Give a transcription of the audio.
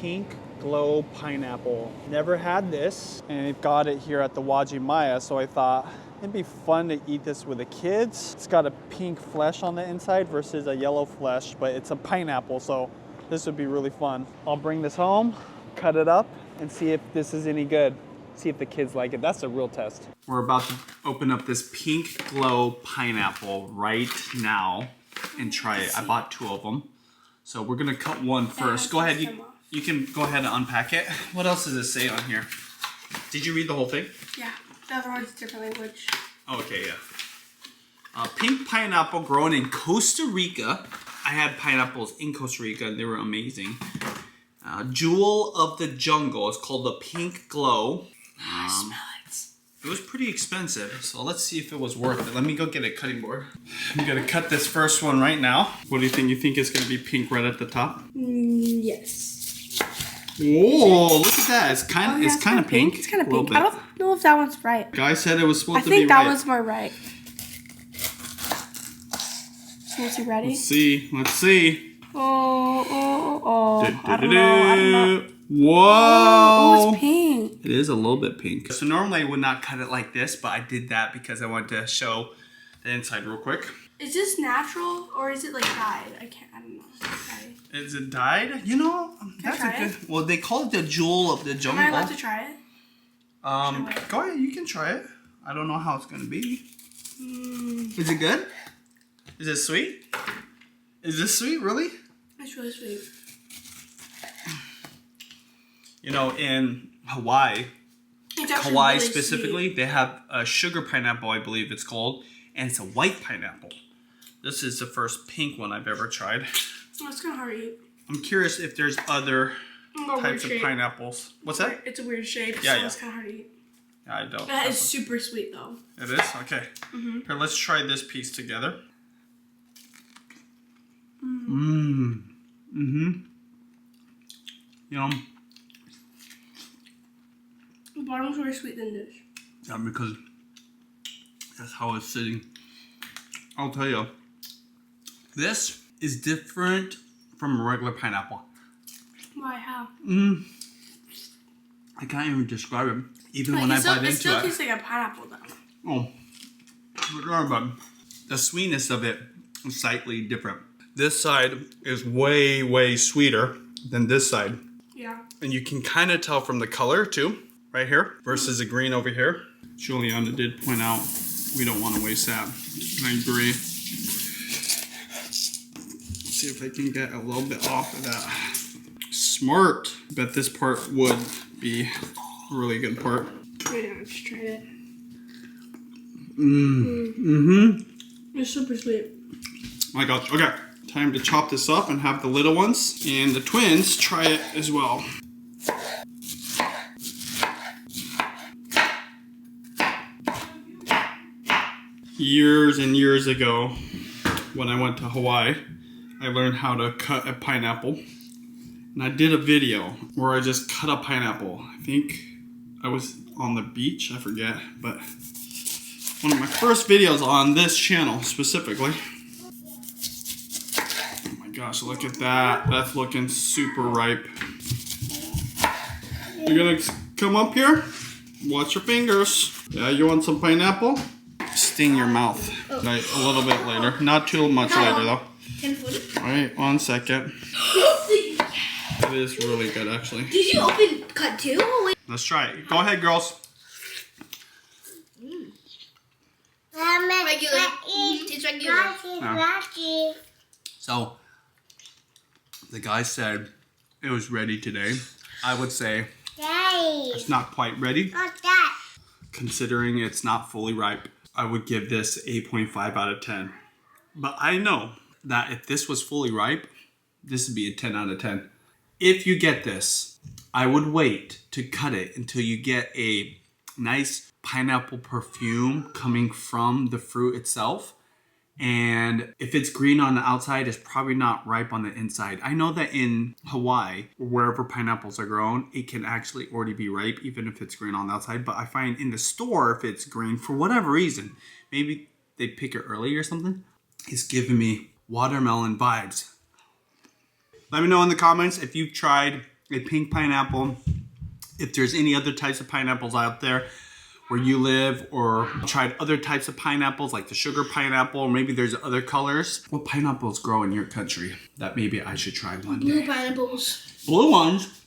pink glow pineapple. Never had this, and I've got it here at the Wajimaya, so I thought it'd be fun to eat this with the kids. It's got a pink flesh on the inside versus a yellow flesh, but it's a pineapple, so this would be really fun. I'll bring this home, cut it up, and see if this is any good. See if the kids like it. That's a real test. We're about to open up this pink glow pineapple right now and try it. I bought 2 of them. So we're gonna cut one first. Go ahead, you can go ahead and unpack it. What else does it say on here? Did you read the whole thing? Yeah, the other one's a different language. Oh, okay, yeah. Pink pineapple grown in Costa Rica. I had pineapples in Costa Rica and they were amazing. Jewel of the jungle. It's called the pink glow. I smell it. It was pretty expensive, so let's see if it was worth it. Let me go get a cutting board. I'm gonna cut this first one right now. What do you think? You think it's gonna be pink right at the top? Yes. Whoa, look at that. It's kind of It's kind of pink. I don't know if that one's right. Guy said it was supposed to be right. I think that one's more right. So is he ready? Let's see. Let's see. Oh. I don't know. Whoa! Oh, it's pink. It is a little bit pink. So normally I would not cut it like this, but I did that because I wanted to show the inside real quick. Is this natural or is it like dyed? I don't know. Okay. Is it dyed? You know, that's a good. Well, they call it the jewel of the jungle. Am I allowed to try it? Go ahead. You can try it. I don't know how it's gonna be. Is it good? Is it sweet? Is this sweet? Really? It's really sweet. You know, in Hawaii Really specifically, sweet. they have a sugar pineapple, I believe it's called, and it's a white pineapple. This is the first pink one I've ever tried. Oh, it's kind of hard to eat. I'm curious if there's other types of pineapples. What's that? It's a weird shape, Yeah, so it's kind of hard to eat. Yeah, I don't. That is super sweet, though. It is? Okay. Here, let's try this piece together. Yum. The bottom's more sweet than this. Yeah, because that's how it's sitting. I'll tell you, this is different from a regular pineapple. Why? How? I can't even describe it. Even when I bite into it. It still tastes like a pineapple, though. Oh, but the sweetness of it is slightly different. This side is way, way sweeter than this side. Yeah. And you can kind of tell from the color too, right here, versus the green over here. Juliana did point out we don't want to waste that. And I agree. Let's see if I can get a little bit off of that. Smart. Bet this part would be a really good part. Wait, I just tried it. It's super sweet. My gosh, okay. Time to chop this up and have the little ones and the twins try it as well. Years and years ago, when I went to Hawaii, I learned how to cut a pineapple. And I did a video where I just cut a pineapple. I think I was on the beach, I forget, but one of my first videos on this channel specifically. Gosh, look at that. That's looking super ripe. You're gonna come up here? Watch your fingers. Yeah, you want some pineapple? Sting your mouth. Right, a little bit later. Not too much later though. Alright, 1 second. It is really good actually. Did you cut 2? Let's try it. Go ahead, girls. Regular. It's regular. So, the guy said it was ready today. I would say it's not quite ready. Considering it's not fully ripe, I would give this 8.5 out of 10. But I know that if this was fully ripe, this would be a 10 out of 10. If you get this, I would wait to cut it until you get a nice pineapple perfume coming from the fruit itself. And if it's green on the outside, it's probably not ripe on the inside. I know that in Hawaii, wherever pineapples are grown, it can actually already be ripe, even if it's green on the outside. But I find in the store, if it's green, for whatever reason, maybe they pick it early or something, it's giving me watermelon vibes. Let me know in the comments if you've tried a pink pineapple. If there's any other types of pineapples out there where you live, or tried other types of pineapples like the sugar pineapple, or maybe there's other colors. What pineapples grow in your country that maybe I should try one day? Blue pineapples. Blue ones?